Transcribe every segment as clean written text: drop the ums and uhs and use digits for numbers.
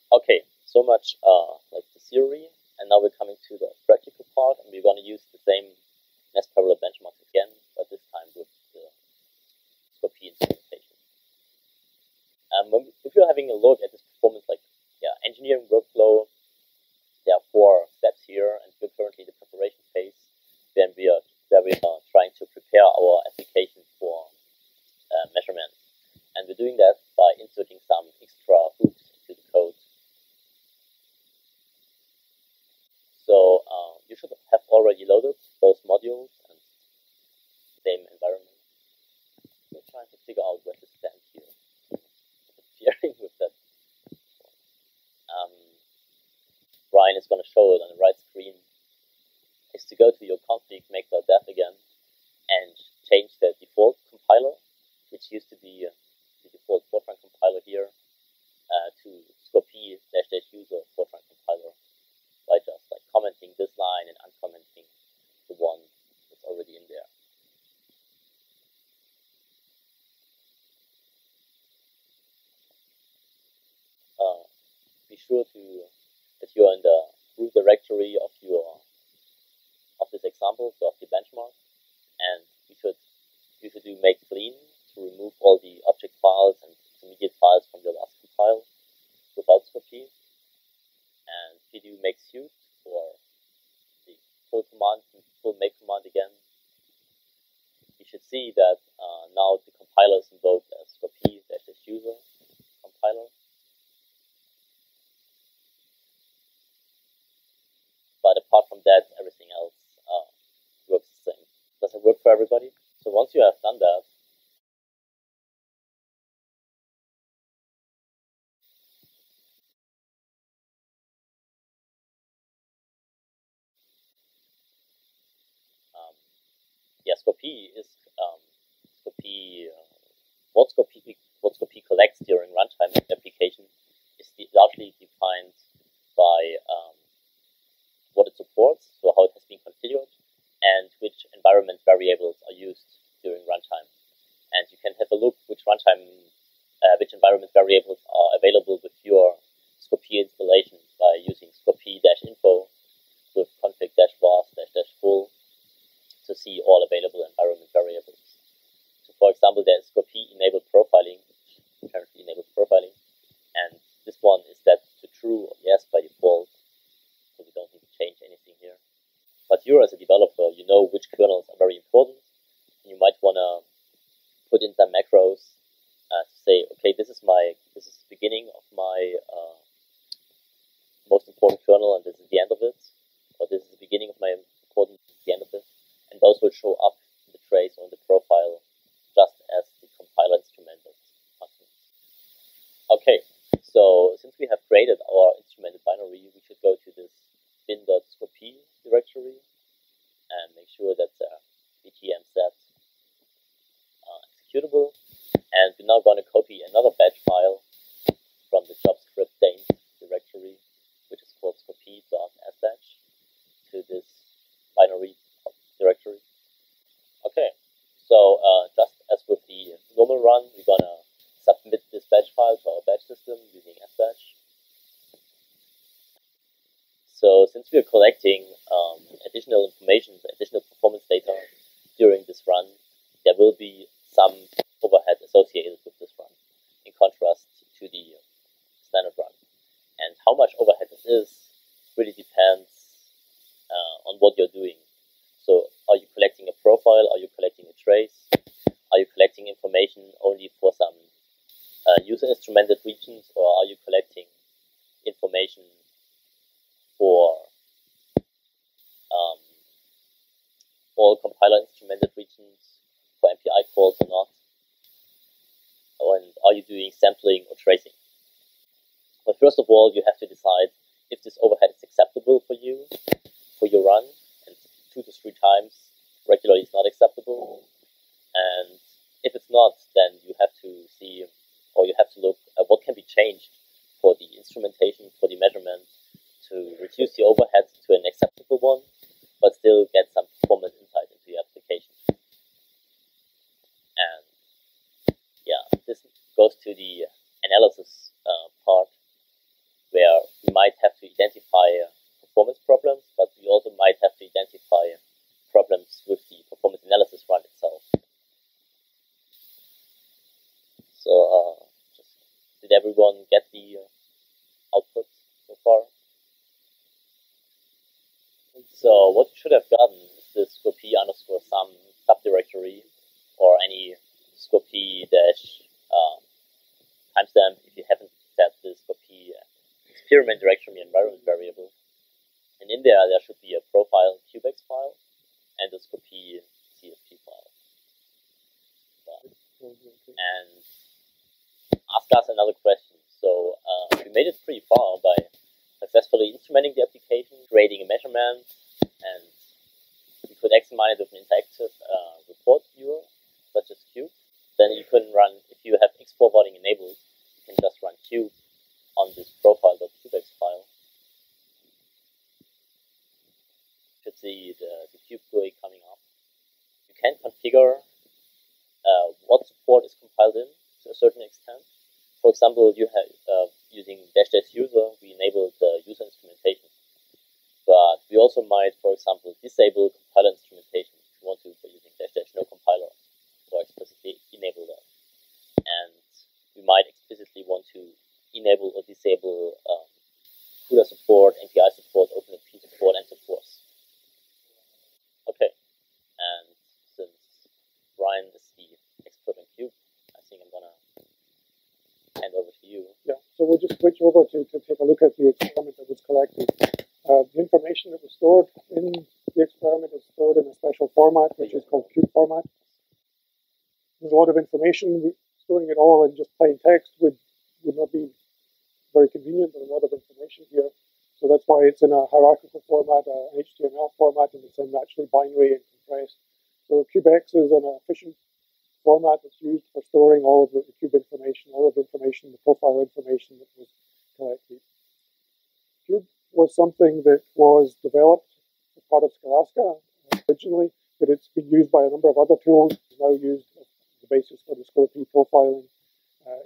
Okay, so much like the theory, and now we're coming to the practical part, and we're going to use the same mass parallel benchmarks again, but this time with the Scorep implementation. If you're having a look at this performance, like engineering workflow, there are 4 steps here, and we're currently in the preparation phase, where we are trying to prepare our application for measurements, and we're doing that by inserting some extra hooks into the code. So you should have already loaded those modules and same environment. We're trying to figure out where to stand here. Interfering with that. Brian is going to show it on the right screen. Is to go to your config make.dev again and change the default compiler, which used to be the default Fortran compiler here, to Scorep-user Fortran compiler, by just like commenting this line and uncommenting the one that's already in there. Be sure that you're in the root directory of this example, so of the benchmark, and you should do make clean to remove all the object files and intermediate files from your last compile without Scorep. And if you do make suit for the full make command again, you should see that now the compiler is invoked as Scorep-user compiler. But apart from that, everything else works the same. Does it work for everybody? So once you have done that, Scorep is what Scorep collects during runtime application is largely defined by what it supports, so how it has been configured, and which environment variables are used during runtime. And you can have a look which environment variables are available with your Scorep installation by using Scorep-info with config-var/-full to see all available environment variables. So for example, there is Scorep-enabled profiling, currently enabled profiling, and this one is set to true or yes by default, so we don't need to change anything here. But you as a developer, you know which kernels are very important, and you might want to put in some macros to say, okay, this is the beginning of my most important kernel, and this is the end of it, or this is the beginning of my important, the end of it, and those will show up in the trace or in the profile just as the compiler instrumented functions. Okay, so since we have created our instrumented binary, we should go to this bin.scorep directory and make sure that the btm set executable. And we're now going to copy another batch file from the job script daemon directory, which is called scorep.sbatch, to this binary directory. Okay, so just as with the normal run, we're going to submit this batch file to our batch system using sbatch. So since we are collecting additional information, additional performance data during this run, there will be some overhead associated with this run, in contrast to the standard run. And how much overhead this is really depends on what you're doing. So are you collecting a profile? Are you collecting a trace? Are you collecting information only for some user instrumented regions, or are you collecting information for all compiler instrumented regions, for MPI calls or not? And are you doing sampling or tracing? But first of all, you have to decide if this overhead is acceptable for you, for your run, and 2 to 3 times regularly is not acceptable. And if it's not, then you have to see, or you have to look at what can be changed for the instrumentation, for the measurement, to reduce the overhead to an acceptable one, but still get some performance insight into your application. And yeah, this goes to the analysis part, where experiment directory environment variable. And in there should be a profile cubex file and a Scorep CSP file. And ask us another question. So we made it pretty far by successfully instrumenting the application, creating a measurement, and we could examine it with an interactive report viewer, such as Cube. Then you can run, if you have X forwarding enabled, you can just run Cube on this profile.cubex file. You should see the Cube GUI coming up. You can configure what support is compiled in to a certain extent. For example, you have using --user, we enabled the user instrumentation. But we also might, for example, disable compiler instrumentation if you want to by using --no compiler, or explicitly enable that. And we might explicitly want to enable or disable CUDA support, MPI support, OpenMP support, and so forth. Okay, and since Brian is the expert on Cube, I think I'm gonna hand over to you. Yeah, so we'll just switch over to take a look at the experiment that was collected. The information that was stored in the experiment is stored in a special format, which is called Cube format. There's a lot of information. Storing it all in just plain text would not be very convenient. There's a lot of information here. So that's why it's in a hierarchical format, an HTML format, and it's in actually binary and compressed. So CubeX is an efficient format that's used for storing all of the Cube information, all of the information, the profile information that was collected. Cube was something that was developed as part of Scholastica originally, but it's been used by a number of other tools. It's now used as the basis for the Scorep profiling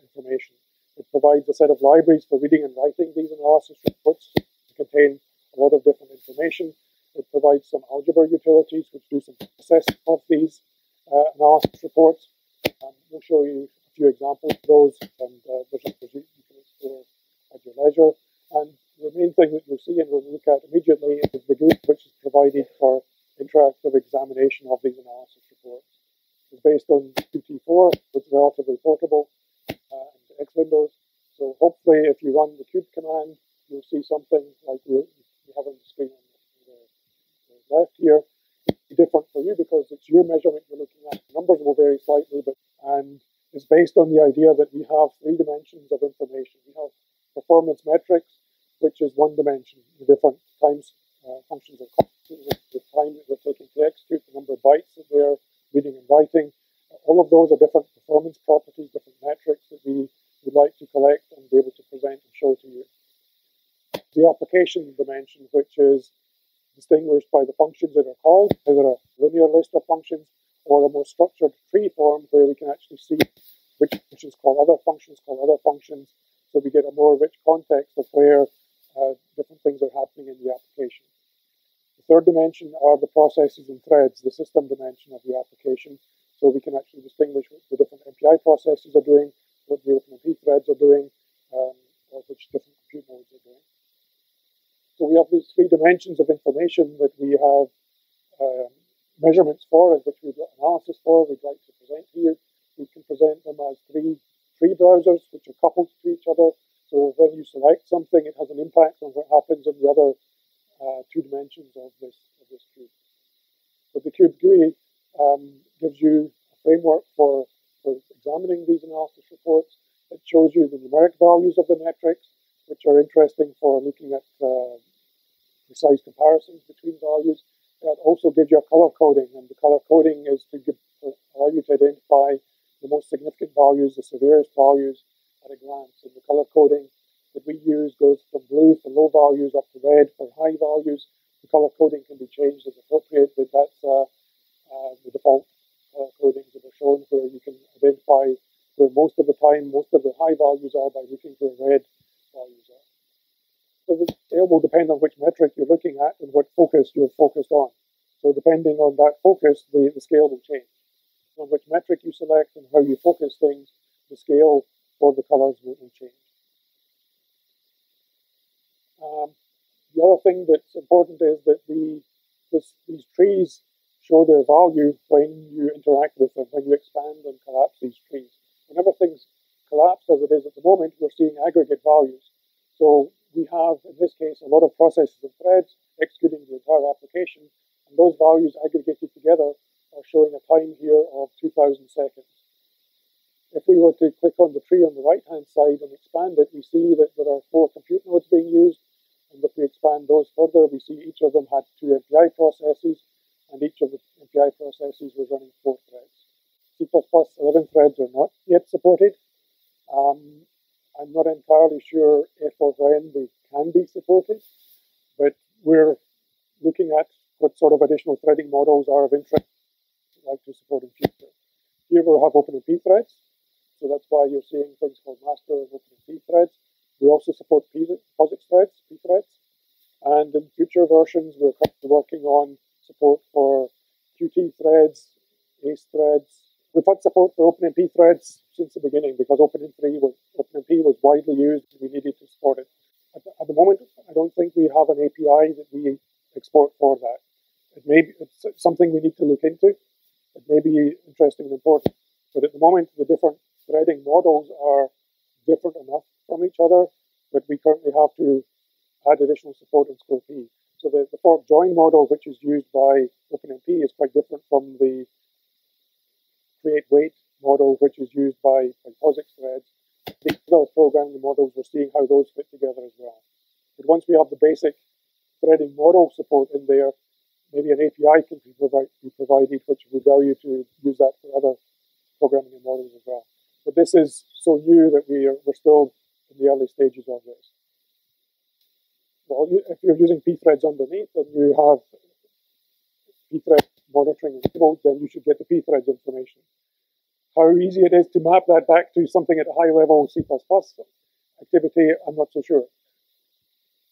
information. It provides a set of libraries for reading and writing these analysis reports to contain a lot of different information. It provides some algebra utilities which do some processing of these analysis reports. We'll show you a few examples of those, and you can explore at your leisure. And the main thing that you'll see and we'll look at immediately is the GUI which is provided for interactive examination of these analysis reports. It's based on Qt4, it's relatively portable, and X Windows. So hopefully if you run the Cube command, you'll see something like you have on the screen on the left here. It'll be different for you because it's your measurement you're looking at. The numbers will vary slightly, and it's based on the idea that we have 3 dimensions of information. We have performance metrics, which is 1 dimension, the different times functions of the time that we're taking to execute, the number of bytes that they're reading and writing. All of those are different performance properties, different metrics that we would like to collect and be able to present and show to you. The application dimension, which is distinguished by the functions that are called, either a linear list of functions or a more structured tree form where we can actually see which functions call other functions, so we get a more rich context of where different things are happening in the application. The third dimension are the processes and threads, the system dimension of the application, so we can actually distinguish what the different MPI processes are doing, what the OpenMP threads are doing, or which different compute nodes are doing. So we have these 3 dimensions of information that we have measurements for, and which we've got analysis for, we'd like to present here. We can present them as 3 tree browsers, which are coupled to each other. So when you select something, it has an impact on what happens in the other 2 dimensions of this cube. But the Cube GUI gives you a framework for examining these analysis reports. It shows you the numeric values of the metrics, which are interesting for looking at precise comparisons between values. It also gives you a color coding, and the color coding is to allow you to identify the most significant values, the severest values at a glance. And the color coding that we use goes from blue for low values up to red for high values. The color coding can be changed as appropriate, but that's the default color codings that are shown, where you can identify where most of the time, most of the high values are by looking where red values are. So the scale will depend on which metric you're looking at and what focus you're focused on. So depending on that focus, the scale will change. On which metric you select and how you focus things, the scale for the colors will change. The other thing that's important is that these trees show their value when you interact with them, when you expand and collapse these trees. Whenever things collapse, as it is at the moment, we're seeing aggregate values. So we have, in this case, a lot of processes and threads executing the entire application, and those values aggregated together are showing a time here of 2000 seconds. If we were to click on the tree on the right-hand side and expand it, we see that there are 4 compute nodes being used, and if we expand those further, we see each of them had 2 MPI processes, and each of the MPI processes was running 4 threads. C++ 11 threads are not yet supported. I'm not entirely sure if or when they can be supported, but we're looking at what sort of additional threading models are of interest we'd like to support in future. Here we have OpenMP threads, so that's why you're seeing things called master and OpenMP threads. We also support POSIX threads, P threads, and in future versions we're currently working on support for Qt threads, ACE threads. We've had support for OpenMP threads since the beginning because OpenMP was widely used and we needed to support it. At the moment, I don't think we have an API that we export for that. It's something we need to look into. It may be interesting and important, but at the moment, the different threading models are different enough from each other that we currently have to add additional support in Scorep. So the fork join model, which is used by OpenMP, is quite different from the create wait model, which is used by POSIX threads. The other programming models, we're seeing how those fit together as well. But once we have the basic threading model support in there, maybe an API can be provided, which would allow you to use that for other programming models as well. But this is so new that we're still in the early stages of this. Well, if you're using pthreads underneath and you have pthread monitoring enabled, then you should get the pthreads information. How easy it is to map that back to something at a high level C++ activity, I'm not so sure.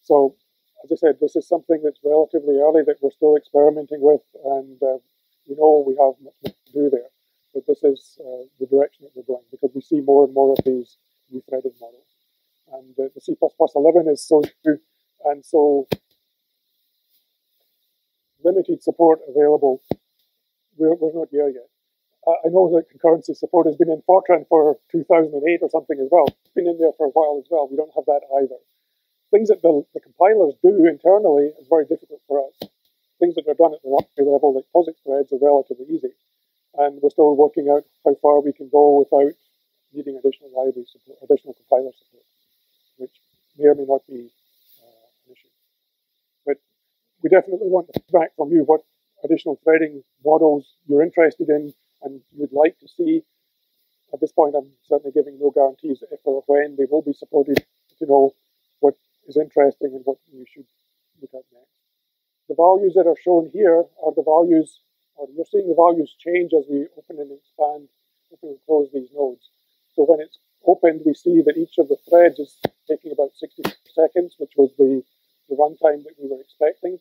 So, as I said, this is something that's relatively early that we're still experimenting with, and we know we have much more to do there. But this is the direction that we're going, because we see more and more of these new threading models. And the C++ 11 is so new and so limited support available. We're not there yet. I know that concurrency support has been in Fortran for 2008 or something as well. It's been in there for a while as well. We don't have that either. Things that the compilers do internally is very difficult for us. Things that are done at the library level, like POSIX threads, are relatively easy. And we're still working out how far we can go without needing additional library support, additional compiler support, which may or may not be an issue. But we definitely want feedback from you what additional threading models you're interested in and you'd like to see. At this point, I'm certainly giving no guarantees if or when they will be supported to know what is interesting and what you should look at next. The values that are shown here are the values, or you're seeing the values change as we open and expand, open and close these nodes. So when it's opened, we see that each of the threads is taking about 60 seconds, which was the runtime that we were expecting.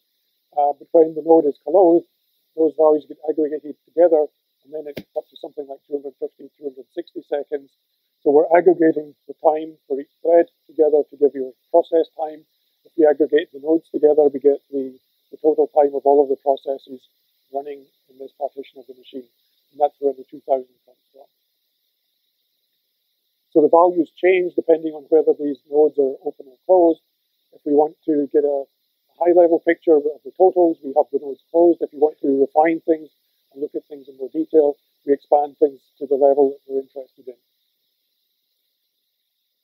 But when the node is closed, those values get aggregated together, and then it's up to something like 250, 260 seconds. So we're aggregating the time for each thread together to give you a process time. If we aggregate the nodes together, we get the total time of all of the processes running in this partition of the machine. And that's where the 2000 comes from. So the values change depending on whether these nodes are open or closed. If we want to get a high-level picture of the totals, we have the nodes closed. If you want to refine things and look at things in more detail, we expand things to the level that we're interested in.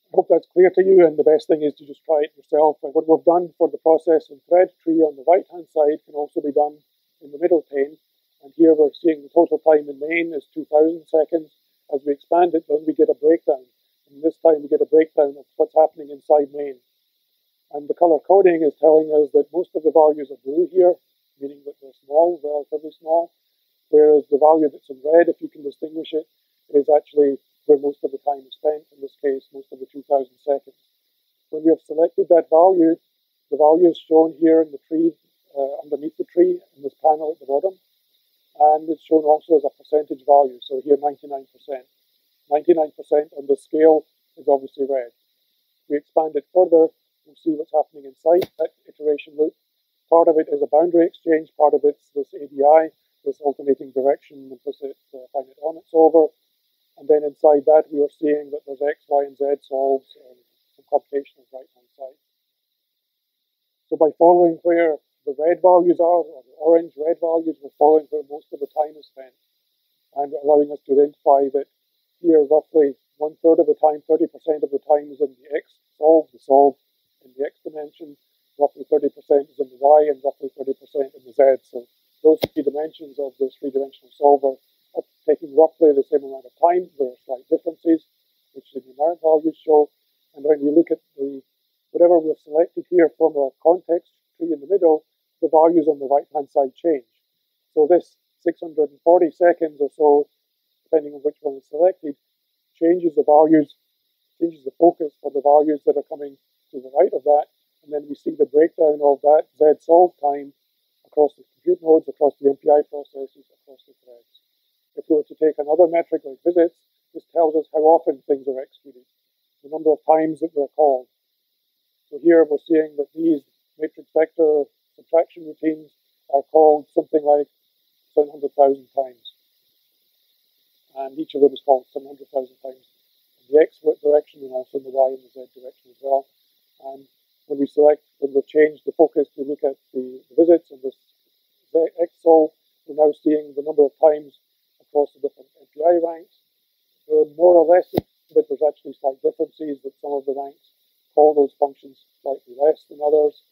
I hope that's clear to you, and the best thing is to just try it yourself. And what we've done for the process and thread tree on the right-hand side can also be done in the middle pane. And here we're seeing the total time in main is 2000 seconds. As we expand it, then we get a breakdown. And this time we get a breakdown of what's happening inside main. And the color coding is telling us that most of the values are blue here, meaning that they're small, relatively small. Whereas the value that's in red, if you can distinguish it, is actually where most of the time is spent, in this case, most of the 2000 seconds. When we have selected that value, the value is shown here in the tree, underneath the tree, in this panel at the bottom. And it's shown also as a percentage value, so here 99%. 99% on the scale is obviously red. We expand it further, we'll see what's happening inside that iteration loop. Part of it is a boundary exchange, part of it's this ADI, this alternating direction implicit finite elements solver. And then inside that, we are seeing that there's X, Y, and Z solves and some computation on the right-hand side. So by following where the red values are, or the orange-red values, we're following where most of the time is spent, and allowing us to identify that here roughly 1/3 of the time, 30% of the time is in the X solve, the solve in the X dimension, roughly 30% is in the Y, and roughly 30% in the Z. So those three dimensions of this three-dimensional solver are taking roughly the same amount of time. There are slight differences, which the numeric values show. And when you look at whatever we've selected here from our context tree in the middle, the values on the right-hand side change. So this 640 seconds or so, depending on which one is selected, changes the values, changes the focus for the values that are coming to the right of that. And then we see the breakdown of that Z solve time across the compute nodes, across the MPI processes, across the threads. If we were to take another metric like visits, this tells us how often things are executed, the number of times that they're called. So here we're seeing that these matrix vector subtraction routines are called something like 700,000 times. And each of them is called 700,000 times in the X direction and also in the Y and the Z direction as well. And when we've changed the focus to look at the visits and this X solve, we're now seeing the number of times across the different MPI ranks. They're more or less, but there's actually slight differences that some of the ranks call those functions slightly less than others.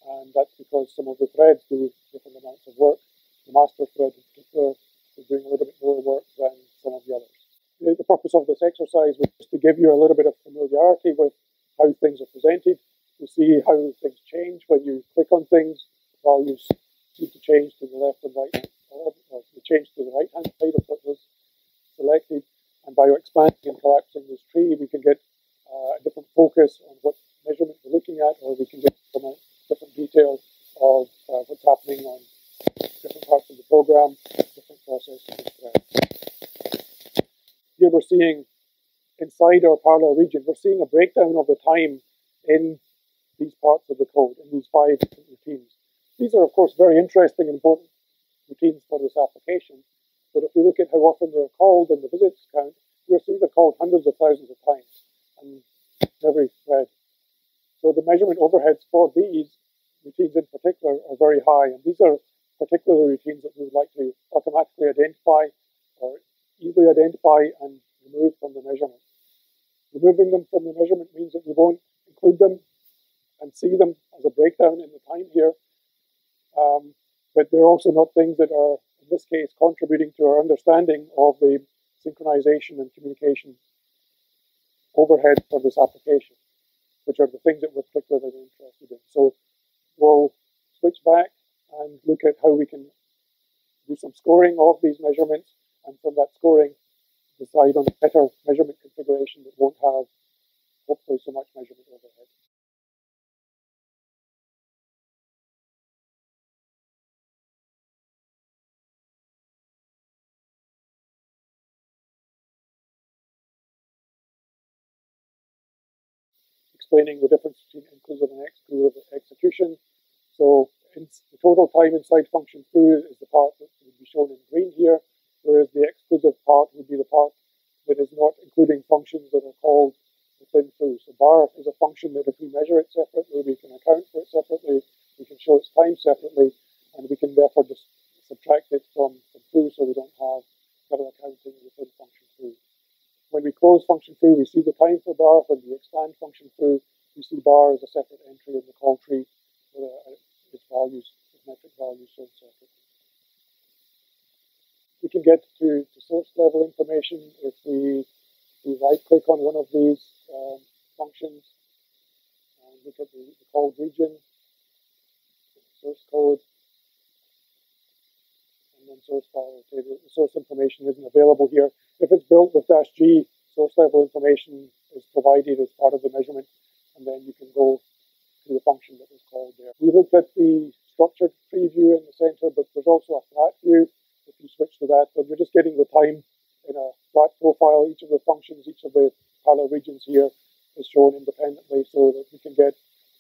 And that's because some of the threads do different amounts of work. The master thread in particular is doing a little bit more work than some of the others. The purpose of this exercise was just to give you a little bit of familiarity with how things are presented, to see how things change when you click on things. The values seem to change to the left and right, or they change to the right-hand side of what was selected. And by expanding and collapsing this tree, we can get a different focus on what measurement we're looking at, or we can get some different detail of what's happening on different parts of the program, different processes and threads. Here we're seeing inside our parallel region, we're seeing a breakdown of the time in these parts of the code, in these 5 different routines. These are, of course, very interesting and important routines for this application. But if we look at how often they're called in the visits count, we'll see they're called hundreds of thousands of times in every thread. So the measurement overheads for these routines in particular are very high. And these are particular routines that we would like to automatically identify or easily identify and remove from the measurement. Removing them from the measurement means that we won't include them and see them as a breakdown in the time here. But they're also not things that are, in this case, contributing to our understanding of the synchronization and communication overhead for this application, which are the things that we're particularly interested in. So we'll switch back and look at how we can do some scoring of these measurements, and from that scoring, decide on a better measurement configuration that won't have, hopefully, so much measurement overhead. Explaining the difference between inclusive and exclusive execution. So the total time inside function foo is the part that would be shown in green here, whereas the exclusive part would be the part that is not including functions that are called within foo. So bar is a function that if we measure it separately, we can account for it separately, we can show its time separately, and we can therefore just subtract it from foo so we don't have double accounting within function foo. When we close function foo, we see the time for bar. When we expand function foo, we see bar as a separate entry in the call tree with its values, its metric values shown separately. We can get to source level information if we right click on one of these functions and look at the called region, source code, and then source file table. The source information isn't available here. If it's built with -G, source level information is provided as part of the measurement, and then you can go to the function that was called there. We looked at the structured tree view in the center, but there's also a flat view. If you switch to that, then you're just getting the time in a flat profile. Each of the functions, each of the parallel regions here is shown independently so that we can get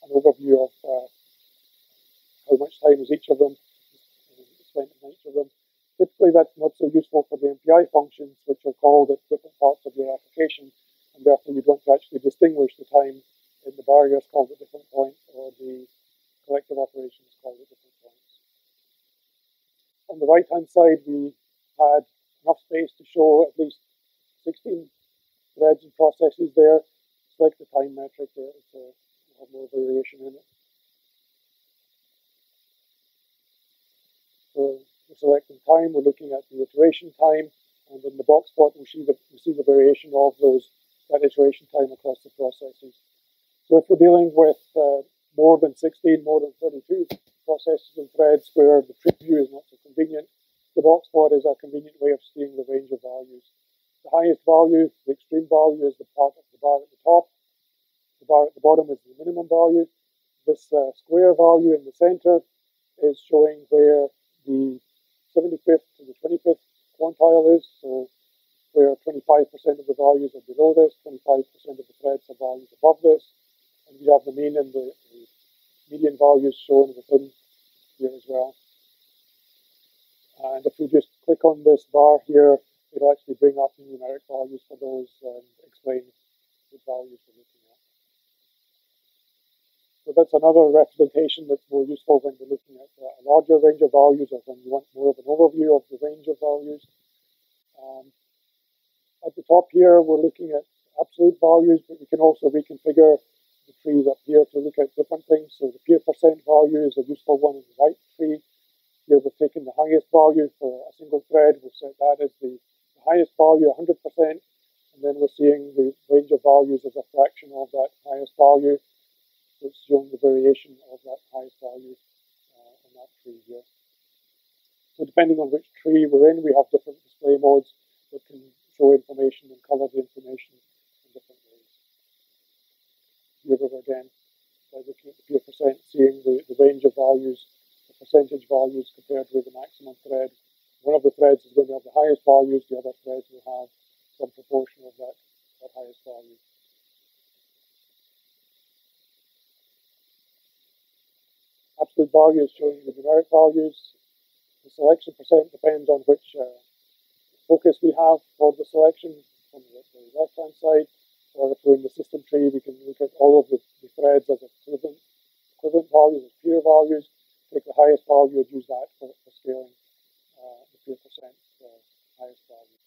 an overview of how much time is each of them, spent in each of them. Typically, that's not so useful for the MPI functions, which are called at different parts of your application, and therefore you'd want to actually distinguish the time in the barriers called at different points or the collective operations called at different points. On the right-hand side, we had enough space to show at least 16 threads and processes there. Select the time metric, it'll have more variation in it. So we're selecting time, we're looking at the iteration time, and in the box plot we see the variation of that iteration time across the processes. So if we're dealing with more than 16, more than 32 processes and threads where the preview is not so convenient, the box plot is a convenient way of seeing the range of values. The highest value, the extreme value, is the part of the bar at the top. The bar at the bottom is the minimum value. This square value in the center is showing where the 75th to the 25th quantile is, so where 25% of the values are below this, 25% of the threads have values above this, and we have the mean and the median values shown within here as well. And if we just click on this bar here, it'll actually bring up the numeric values for those and explain the values we're looking at. So that's another representation that's more useful when we're looking at a larger range of values or when you want more of an overview of the range of values. At the top here, we're looking at absolute values, but we can also reconfigure the trees up here to look at different things. So the peer percent value is a useful one in the right tree. Here we've taken the highest value for a single thread. We've set that as the highest value, 100%, and then we're seeing the range of values as a fraction of that highest value. So it's showing the variation of that highest value in that tree here. So depending on which tree we're in, we have different display modes that can show information and color the information in different ways. Here we go again, by looking at the peer percent, seeing the range of values, the percentage values compared with the maximum thread. One of the threads is going to have the highest values, the other threads will have some proportion of that highest value. Absolute value is showing the numeric values. The selection percent depends on which focus we have for the selection on the left-hand side, or if we're in the system tree, we can look at all of the threads as equivalent values, as peer values, take the highest value and use that for scaling the peer percent highest value.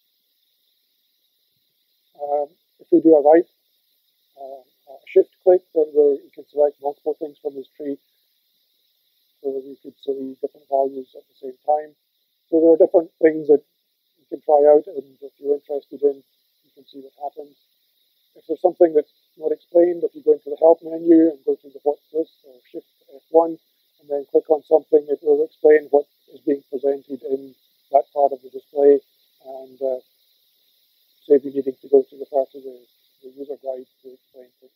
If we do a right shift click, then you can select multiple things from this tree, so we could see different values at the same time. So there are different things that you can try out, and if you're interested in, you can see what happens. If there's something that's not explained, if you go into the help menu and go to the what's this, or shift F1, and then click on something, it will explain what is being presented in that part of the display, and save you needing to go to refer to the user guide to explain things.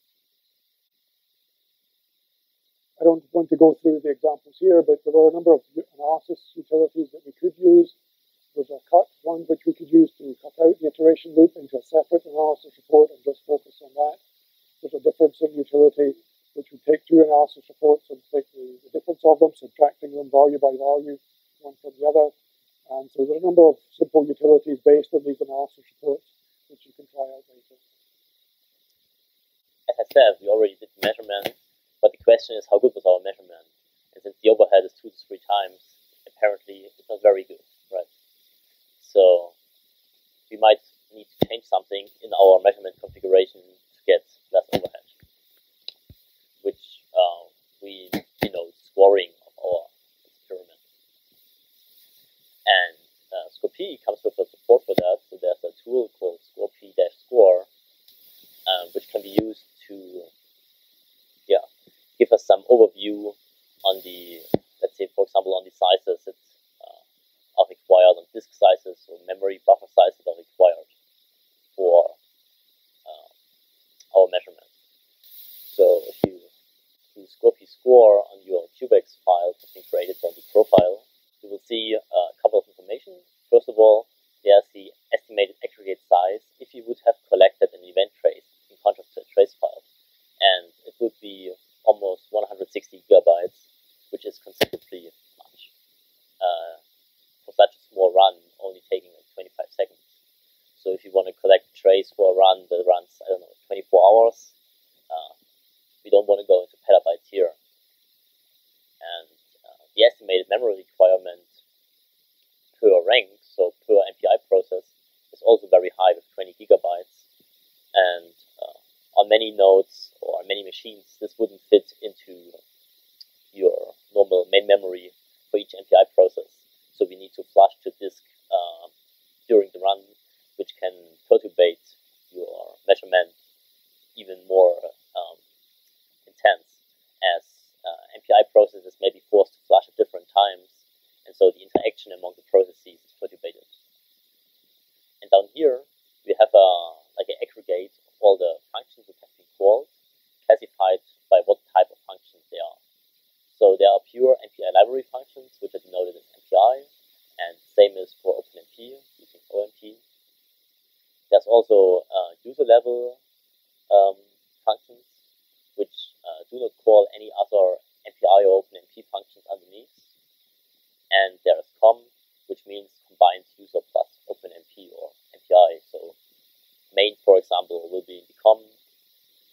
I don't want to go through the examples here, but there were a number of analysis utilities that we could use. There's a cut one which we could use to cut out the iteration loop into a separate analysis report and just focus on that. There's a differencing utility which would take two analysis reports and take the difference of them, subtracting them value by value, one from the other. And so there are a number of simple utilities based on these analysis reports which you can try out later. As I said, we already did the measurement, but the question is how good was our measurement? And since the overhead is 2 to 3 times, apparently it's not very good, right? So we might need to change something in our measurement configuration to get less overhead, which we, scoring of our experiment. And Scorep comes with a support for that. So there's a tool called Scorep-score, which can be used to give us some overview on the, let's say, for example, on the sizes that are required, on disk sizes or memory buffer sizes are required for our measurement. So if you do Scorep-score on your Cubex file that's been created on the profile, you will see a couple of information. First of all, there's the estimated aggregate size if you would have collected an event trace in contrast to a trace file. And it would be almost 160 gigabytes, which is considerably much. For such a small run, only taking like 25 seconds. So if you want to collect a trace for a run that runs, 24 hours, we don't want to go into petabytes here. memory requirement per rank, so per MPI process, is also very high with 20 gigabytes. And on many nodes or on many machines, this wouldn't fit into your normal main memory for each MPI process. So we need to flush to disk during the run, which can perturbate your measurement even more intense, as MPI processes may be forced to flush at different times, and so the interaction among the processes is perturbated. And down here we have like an aggregate of all the functions that have been called, classified by what type of functions they are. So there are pure MPI library functions, which are denoted as MPI, and same is for OpenMP using OMP. There's also user level functions, which do not call any other MPI or OpenMP functions underneath. And there is COM, which means combined user plus OpenMP or MPI. So main, for example, will be in the COM,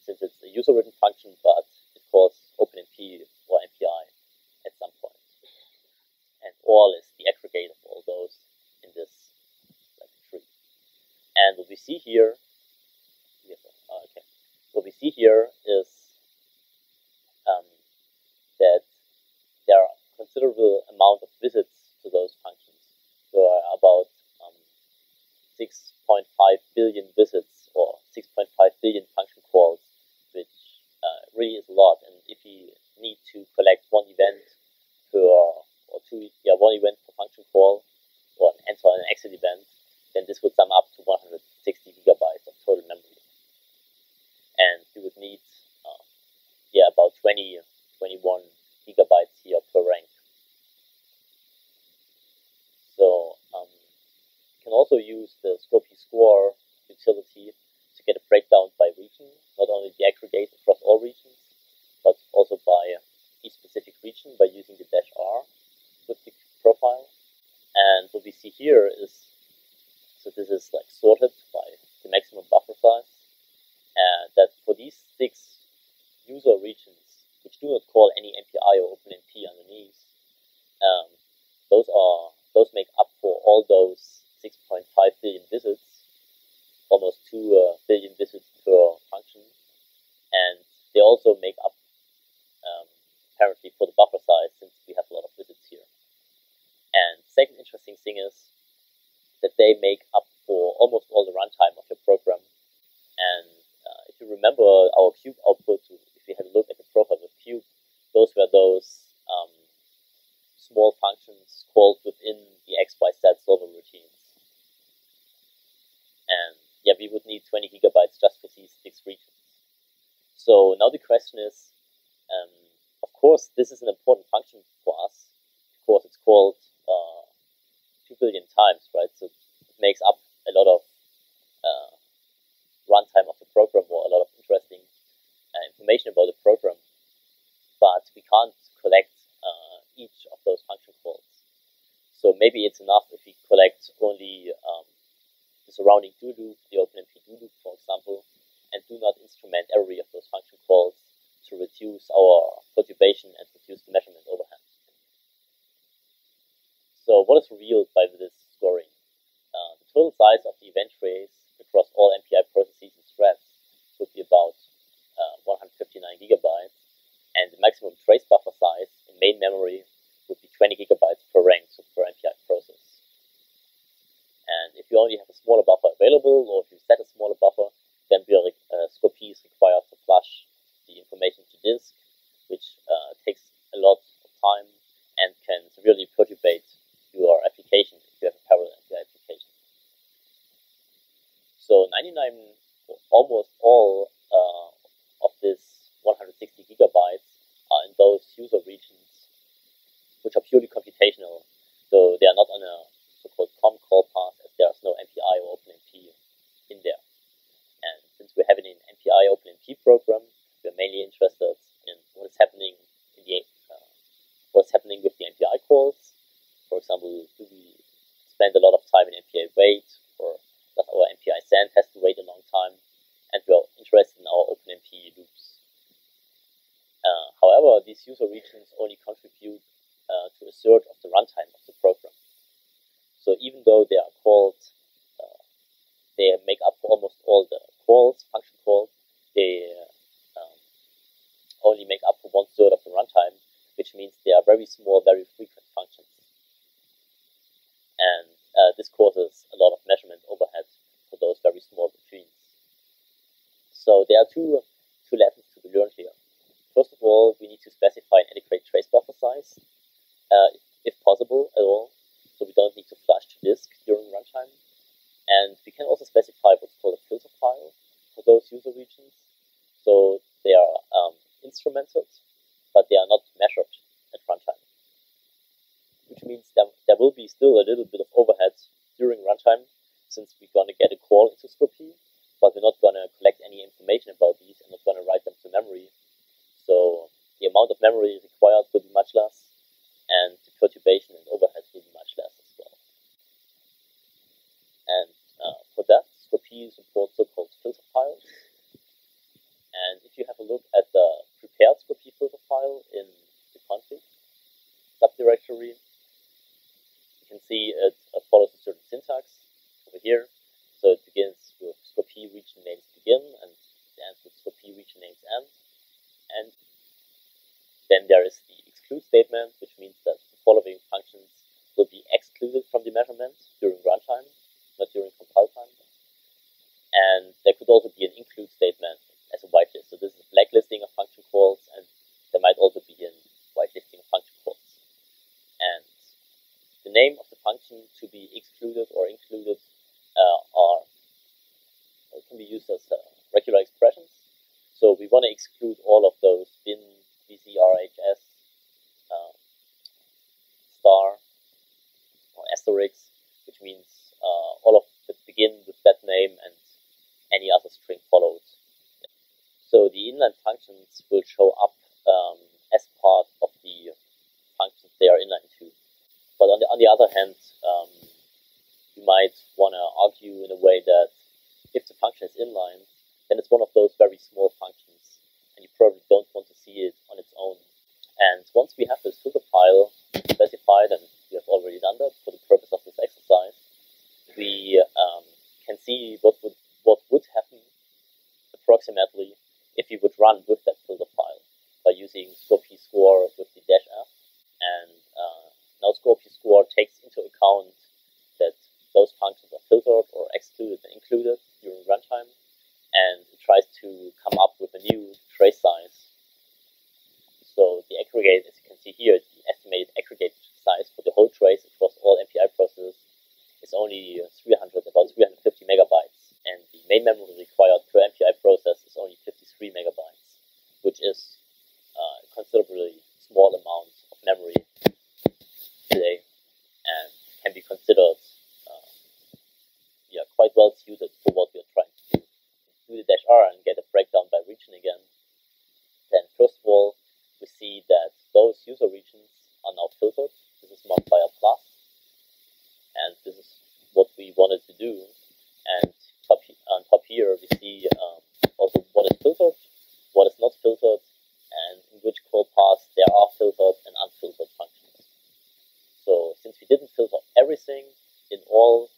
since it's a user-written function, but it calls OpenMP or MPI at some point. And all is the aggregate of all those in this tree. And what we see here, what we see here is that there are considerable amount of visits to those functions. There are about 6.5 billion visits or 6.5 billion function calls, which really is a lot. And if you need to collect one event per one event per function call, or enter an exit event, then this would sum up to 160 gigabytes of total memory. And you would need about 21 gigabytes here per rank. So you can also use the Score utility to get a breakdown by region, not only the aggregate across all regions, but also by each specific region by using the -r with the profile. And what we see here is, so this is like sorted by the maximum buffer size, that for these 6 user regions, which do not call any MPI or OpenMP underneath, those make up for all those 6.5 billion visits, almost 2 billion visits per function, and they also make up apparently for the buffer size, since we have a lot of visits here. And second interesting thing is that they make up for almost all the runtime of your program. And if you remember our cube output, if we had a look at the profile with cube, those were those small functions called within the XYZ solver routines. And we would need 20 gigabytes just for these 6 regions. So now the question is, of course, this is an important function for us, because it's called 2 billion times, right? So it makes up a lot of runtime of the program, or a lot of interesting information about the program. But we can't collect each of those function calls. So maybe it's enough if we collect only the surrounding do loop, the OpenMP do loop, for example, and do not instrument every of those function calls to reduce our perturbation and reduce the measurement overhead. So what is revealed by this scoring? The total size of the event trace across all MPI processes and threads would be about 159 gigabytes, and the maximum trace buffer size in main memory would be 20 gigabytes per rank, so per MPI process. And if you only have a smaller buffer available, or if you set a smaller buffer, then Scorep is required to flush the information to disk, which takes a lot of time and can severely perturbate your application if you have a parallel MPI application. So almost all of this 160 gigabytes are in those user regions, which are purely computational. So they are not on a so-called COM call path, as there is no MPI or OpenMP in there. And since we're having an MPI OpenMP program, we're mainly interested in what is happening with the MPI calls. For example, do we spend a lot of time in MPI wait, or does our MPI send has to wait a long time? And we're interested in our OpenMP loops. However, these user regions only contribute to a third of the runtime of the program. So even though they are called, they make up for almost all the calls, function calls, they only make up for 1/3 of the runtime, which means they are very small, very frequent functions. And this causes a lot of measurement overhead for those very small routines. So there are two lessons to be learned here. First of all, we need to specify an adequate trace buffer size, if possible at all, so we don't need to flush to disk during runtime. And we can also specify what's called a filter file for those user regions. So they are instrumented, but they are not measured at runtime, which means there will be still a little bit of overhead during runtime, since we're going to get a call into Scorep, but we're not going to collect any information about these and not going to write them to memory. So the amount of memory required will be much less, and the perturbation and overhead will be much less as well. And for that, Scorep supports so-called filter files. And if you have a look at the prepared Scorep filter file in the config subdirectory, you can see it follows a certain syntax over here. So it begins with Scorep region names begin and ends with Scorep region names end. And then there is the exclude statement, which means that the following functions will be excluded from the measurement during runtime, not during compile time. And there could also be an include statement as a whitelist. So this is a blacklisting of function calls, and there might also be a whitelisting of function calls. And the name of the function to be excluded or included can be used as regular expressions. So we want to exclude all of those bin, VCRHS, star, or asterisk, which means all of that begin with that name and any other string followed. So the inline functions will show up as part of the functions they are inline to. But on the other hand, you might want to argue in a way that if the function is inline, then it's one of those very small functions, and you probably don't want to see it on its own. And once we have this filter file specified, and we have already done that for the purpose of this exercise, we can see what would happen approximately if you would run with that filter file by using Scorep score with the -f. And now Scorep score takes into account that those functions are filtered or excluded and included during runtime, and it tries to come up with a new trace size. So the aggregate, as you can see here, the estimated aggregate size for the whole trace across all MPI processes is only about 350 megabytes, and the main memory required per MPI process is only 53 megabytes, which is a considerably small amount of memory today, and can be considered quite well suited for what we are trying to do. Do the -r and get a breakdown by region again. Then first of all, we see that those user regions are now filtered. This is marked by a plus, and this is what we wanted to do. And on top here, we see also what is filtered, what is not filtered, and in which call paths there are filtered and unfiltered functions. So since we didn't filter everything in all,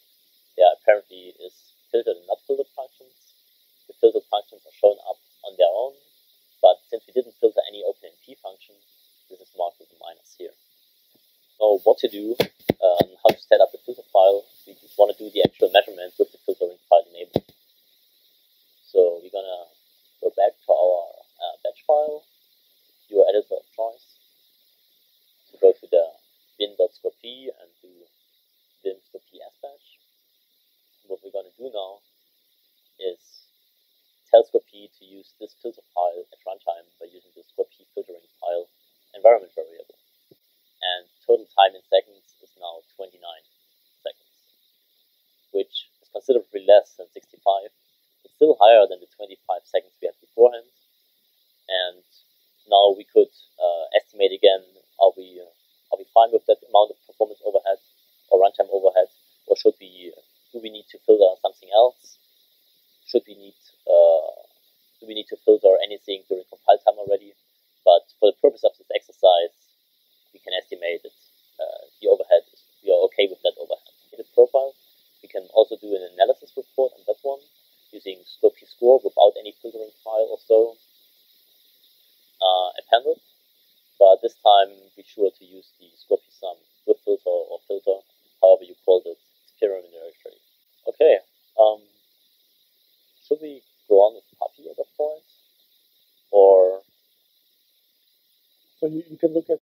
there apparently is filtered and not filtered functions. The filtered functions are shown up on their own, but since we didn't filter any OpenMP function, this is marked with a minus here. Now what to do, how to set up the filter file. We want to do the actual measurement with the filtering file enabled. So we're gonna go back to our batch file, your editor of choice. So go to the bin.scorep and do bin scorep sbatch. What we're going to do now is tell Scorep to use this filter file at runtime by using the Scorep filtering file environment variable. And total time in seconds is now 29 seconds, which is considerably less than 65. It's still higher than the 25 seconds we had beforehand. And now we could estimate again, are we fine with that amount of performance overhead or runtime overhead, or do we need to filter something else? Do we need to filter anything during compile time already? But for the purpose of this exercise, we can estimate also do an analysis report on that one using Score without any filtering file or so appended. But this time be sure to use the sum with filter or filter, however you called it, experimentally. Okay, should we go on with PUPI at that point? Or so you can look at